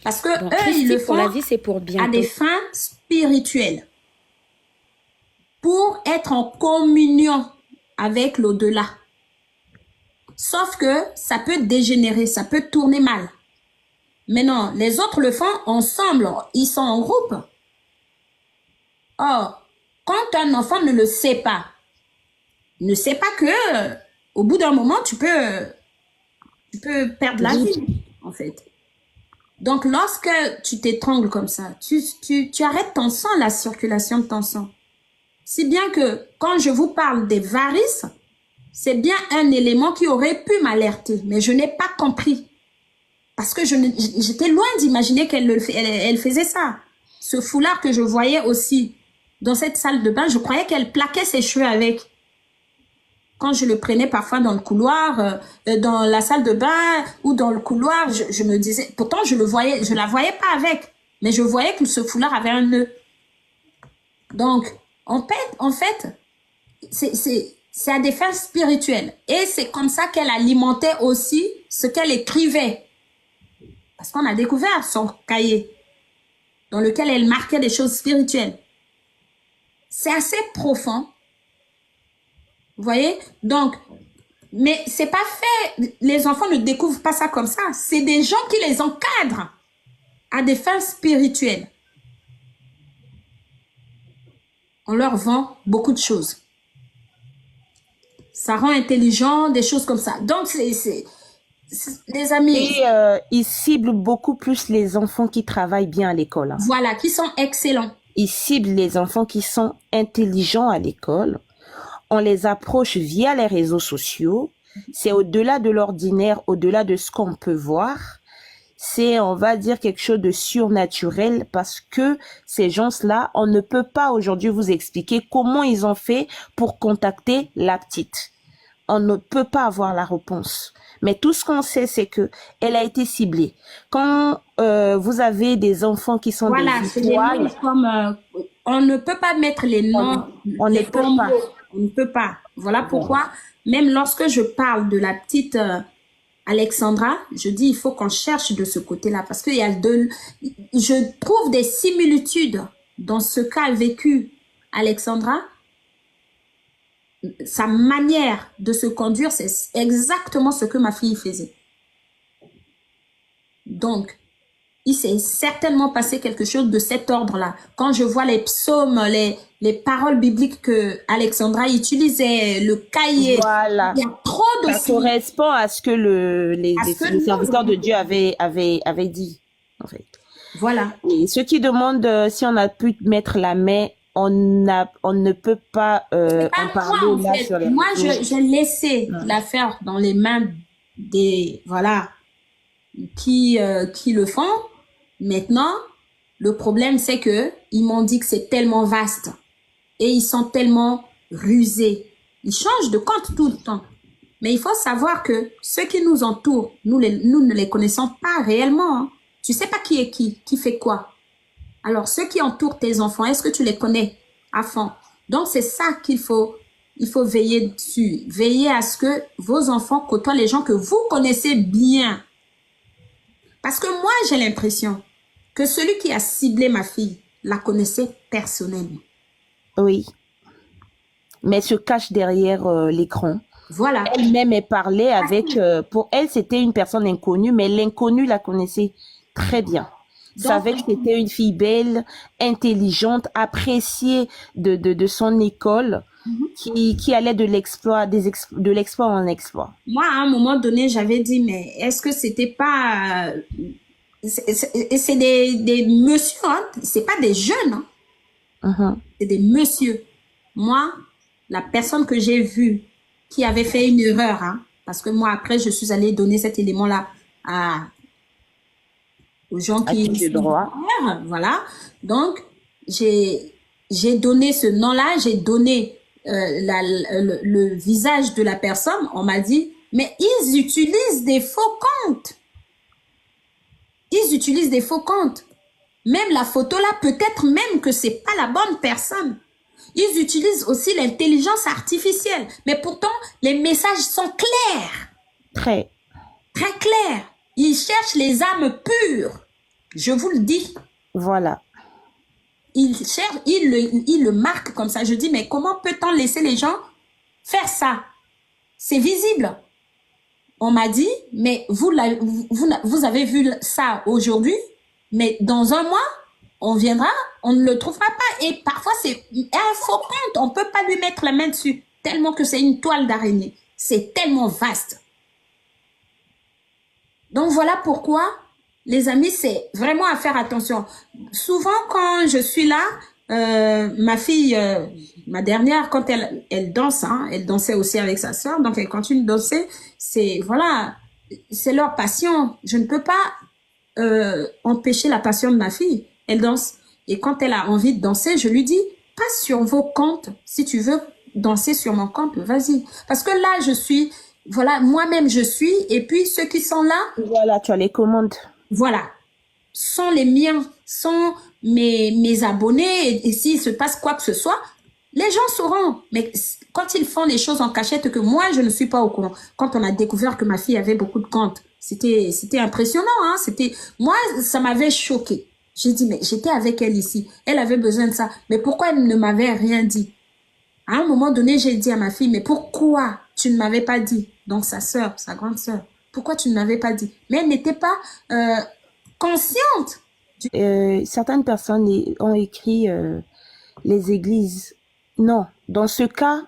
Parce que Donc, eux, ils le Christy, pour font la vie, c'est pour à des bientôt. fins spirituelles, pour être en communion avec l'au-delà. Sauf que ça peut dégénérer, ça peut tourner mal. Mais non, les autres le font ensemble, ils sont en groupe. Or, quand un enfant ne le sait pas, ne sait pas que au bout d'un moment, tu peux perdre la Oui. vie, en fait. Donc, lorsque tu t'étrangles comme ça, tu arrêtes ton sang, la circulation de ton sang. Si bien que quand je vous parle des varices, c'est bien un élément qui aurait pu m'alerter, mais je n'ai pas compris. Parce que j'étais loin d'imaginer elle faisait ça. Ce foulard que je voyais aussi dans cette salle de bain, je croyais qu'elle plaquait ses cheveux avec. Quand je le prenais parfois dans le couloir, dans la salle de bain ou dans le couloir, je me disais, pourtant je la voyais pas avec, mais je voyais que ce foulard avait un nœud. Donc, en fait, c'est à des fins spirituelles. Et c'est comme ça qu'elle alimentait aussi ce qu'elle écrivait. Parce qu'on a découvert son cahier dans lequel elle marquait des choses spirituelles. C'est assez profond. Vous voyez? Donc, mais c'est pas fait. Les enfants ne découvrent pas ça comme ça. C'est des gens qui les encadrent à des fins spirituelles. On leur vend beaucoup de choses. Ça rend intelligent, des choses comme ça. Donc, les amis. Et ils ciblent beaucoup plus les enfants qui travaillent bien à l'école. Hein. Voilà, qui sont excellents. Ils ciblent les enfants qui sont intelligents à l'école. On les approche via les réseaux sociaux. C'est au-delà de l'ordinaire, au-delà de ce qu'on peut voir. C'est, on va dire, quelque chose de surnaturel parce que ces gens-là, on ne peut pas aujourd'hui vous expliquer comment ils ont fait pour contacter la petite. On ne peut pas avoir la réponse. Mais tout ce qu'on sait, c'est que elle a été ciblée. Quand vous avez des enfants qui sont voilà, des c'est des étoiles, noms comme on ne peut pas mettre les noms. on ne peut pas. On ne peut pas. Voilà pourquoi, même lorsque je parle de la petite Alexandra, je dis il faut qu'on cherche de ce côté-là parce qu'il y a je trouve des similitudes dans ce qu'a vécu Alexandra. Sa manière de se conduire, c'est exactement ce que ma fille faisait. Donc, il s'est certainement passé quelque chose de cet ordre-là. Quand je vois les psaumes, les paroles bibliques que Alexandra utilisait, le cahier, Voilà. il y a trop de... Ça correspond à ce que les serviteurs de Dieu avaient dit, en fait. Voilà. Et ceux qui demandent si on a pu mettre la main, on ne peut pas en parler en là fait. sur les Moi, réseaux. j'ai laissé l'affaire dans les mains des... Voilà. Qui le font. Maintenant, le problème, c'est que ils m'ont dit que c'est tellement vaste et ils sont tellement rusés. Ils changent de compte tout le temps. Mais il faut savoir que ceux qui nous entourent, nous ne les connaissons pas réellement. Hein. Tu sais pas qui est qui fait quoi. Alors, ceux qui entourent tes enfants, est-ce que tu les connais à fond? Donc, c'est ça il faut veiller dessus. Veiller à ce que vos enfants côtoient les gens que vous connaissez bien. Parce que moi, j'ai l'impression que celui qui a ciblé ma fille la connaissait personnellement. Oui. Mais se cache derrière l'écran. Voilà. Elle-même est parlée avec... pour elle, c'était une personne inconnue, mais l'inconnue la connaissait très bien. Savait que c'était une fille belle, intelligente, appréciée de son école, qui allait de l'exploit en exploit. Moi, à un moment donné, j'avais dit, mais est-ce que c'était pas... c'est des messieurs, hein? C'est pas des jeunes. Hein? C'est des messieurs. Moi, la personne que j'ai vue qui avait fait une erreur, hein, parce que moi, après, je suis allée donner cet élément-là aux gens qui... de droit. Voilà. Donc, j'ai donné ce nom-là, j'ai donné le visage de la personne. On m'a dit, mais ils utilisent des faux comptes. Ils utilisent des faux comptes. Même la photo là, peut-être même que c'est pas la bonne personne. Ils utilisent aussi l'intelligence artificielle. Mais pourtant, les messages sont clairs. Très. Très clairs. Ils cherchent les âmes pures. Je vous le dis. Voilà. Il cherche, il le marque comme ça. Je dis, mais comment peut-on laisser les gens faire ça? C'est visible. On m'a dit, mais vous avez vu ça aujourd'hui, mais dans un mois, on viendra, on ne le trouvera pas. Et parfois, c'est un faux compte. On ne peut pas lui mettre la main dessus, tellement que c'est une toile d'araignée. C'est tellement vaste. Donc, voilà pourquoi, les amis, c'est vraiment à faire attention. Souvent, quand je suis là, ma fille, ma dernière, quand elle danse, hein, elle dansait aussi avec sa sœur, donc elle continue de danser. C'est, voilà, c'est leur passion. Je ne peux pas empêcher la passion de ma fille. Elle danse. Et quand elle a envie de danser, je lui dis, passe sur vos comptes. Si tu veux danser sur mon compte, vas-y. Parce que là, je suis, voilà, moi-même je suis, et puis ceux qui sont là, Voilà, tu as les commandes. voilà, sont les miens, sont mes abonnés, et s'il se passe quoi que ce soit, les gens sauront. Mais quand ils font les choses en cachette que moi, je ne suis pas au courant. Quand on a découvert que ma fille avait beaucoup de comptes, c'était impressionnant, hein. Moi, ça m'avait choqué. J'ai dit, mais j'étais avec elle ici. Elle avait besoin de ça. Mais pourquoi elle ne m'avait rien dit? À un moment donné, j'ai dit à ma fille, mais pourquoi tu ne m'avais pas dit? Donc, sa sœur, sa grande sœur, pourquoi tu ne m'avais pas dit? Mais elle n'était pas consciente. Certaines personnes ont écrit les églises. Non, dans ce cas,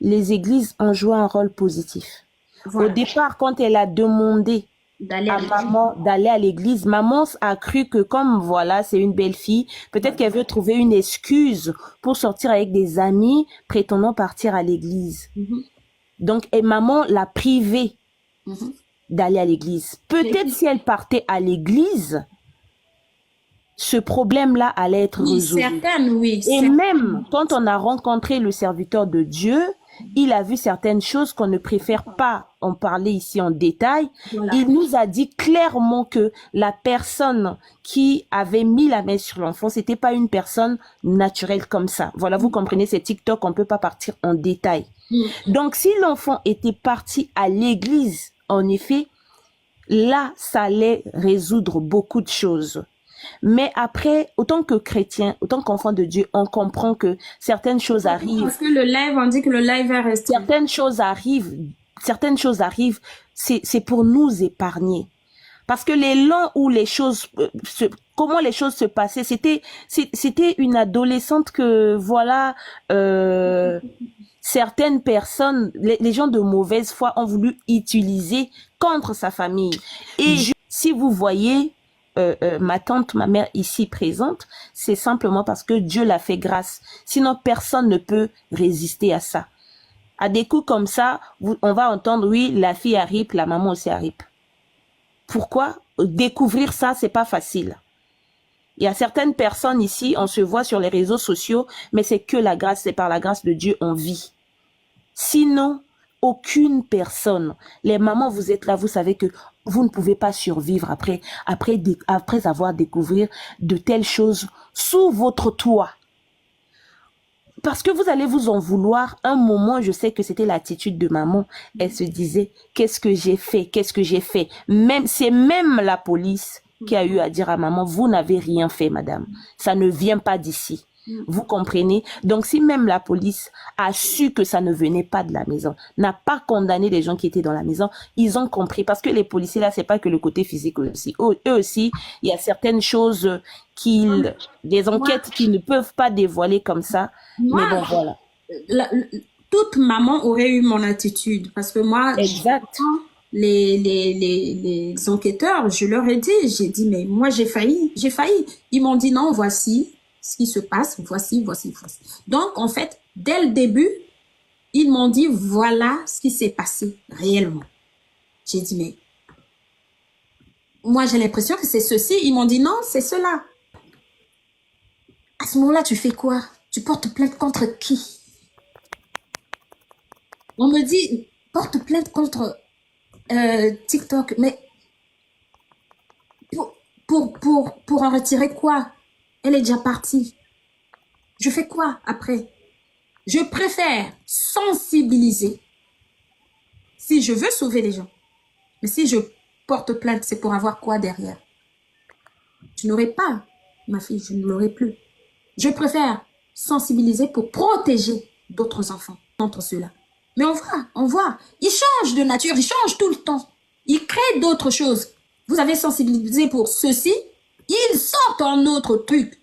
les églises ont joué un rôle positif. Voilà. Au départ, quand elle a demandé à maman d'aller à l'église, maman a cru que comme voilà, c'est une belle fille, peut-être qu'elle veut trouver une excuse pour sortir avec des amis prétendant partir à l'église. Donc, et maman l'a privée d'aller à l'église. Peut-être si elle partait à l'église, ce problème-là allait être résolu. Certaines, oui. Et même quand on a rencontré le serviteur de Dieu, il a vu certaines choses qu'on ne préfère pas en parler ici en détail. Voilà. Il nous a dit clairement que la personne qui avait mis la main sur l'enfant, c'était pas une personne naturelle comme ça. Voilà, vous comprenez, c'est TikTok, on peut pas partir en détail. Donc, si l'enfant était parti à l'église, en effet, là, ça allait résoudre beaucoup de choses. Mais après, autant que chrétien, autant qu'enfant de Dieu, on comprend que certaines choses arrivent. Parce que le live, on dit que le live va rester. Certaines choses arrivent, c'est pour nous épargner. Parce que l'élan où les choses, comment les choses se passaient, c'était une adolescente que, voilà, certaines personnes, les gens de mauvaise foi ont voulu utiliser contre sa famille. Et si vous voyez, ma tante, ma mère ici présente, c'est simplement parce que Dieu l'a fait grâce. Sinon, personne ne peut résister à ça. À des coups comme ça, on va entendre, oui, la fille a RIP, la maman aussi a RIP. Pourquoi? Découvrir ça, c'est pas facile. Il y a certaines personnes ici, on se voit sur les réseaux sociaux, mais c'est que la grâce, c'est par la grâce de Dieu, on vit. Sinon, aucune personne. Les mamans, vous êtes là, vous savez que vous ne pouvez pas survivre après avoir découvert de telles choses sous votre toit. Parce que vous allez vous en vouloir. Un moment, je sais que c'était l'attitude de maman. Elle se disait, qu'est-ce que j'ai fait? Qu'est-ce que j'ai fait? C'est même la police qui a eu à dire à maman, vous n'avez rien fait, madame. Ça ne vient pas d'ici. Vous comprenez? Donc, si même la police a su que ça ne venait pas de la maison, n'a pas condamné les gens qui étaient dans la maison, ils ont compris. Parce que les policiers, là, c'est pas que le côté physique aussi. Eux aussi, il y a certaines choses des enquêtes qu'ils ne peuvent pas dévoiler comme ça. Mais bon, voilà. Toute maman aurait eu mon attitude. Parce que moi, exact. Les enquêteurs, je leur ai dit, j'ai dit, mais moi, j'ai failli. Ils m'ont dit, non, voici ce qui se passe, voici. Donc, en fait, dès le début, ils m'ont dit, voilà ce qui s'est passé réellement. J'ai dit, mais moi, j'ai l'impression que c'est ceci. Ils m'ont dit, non, c'est cela. À ce moment-là, tu fais quoi? Tu portes plainte contre qui? On me dit, porte plainte contre TikTok, mais pour en retirer quoi? Elle est déjà partie. Je fais quoi après? Je préfère sensibiliser si je veux sauver les gens. Mais si je porte plainte, c'est pour avoir quoi derrière? Je n'aurai pas, ma fille, je ne l'aurai plus. Je préfère sensibiliser pour protéger d'autres enfants contre cela. Mais on voit, ils changent de nature, ils changent tout le temps. Ils créent d'autres choses. Vous avez sensibilisé pour ceci, ils sortent un autre truc.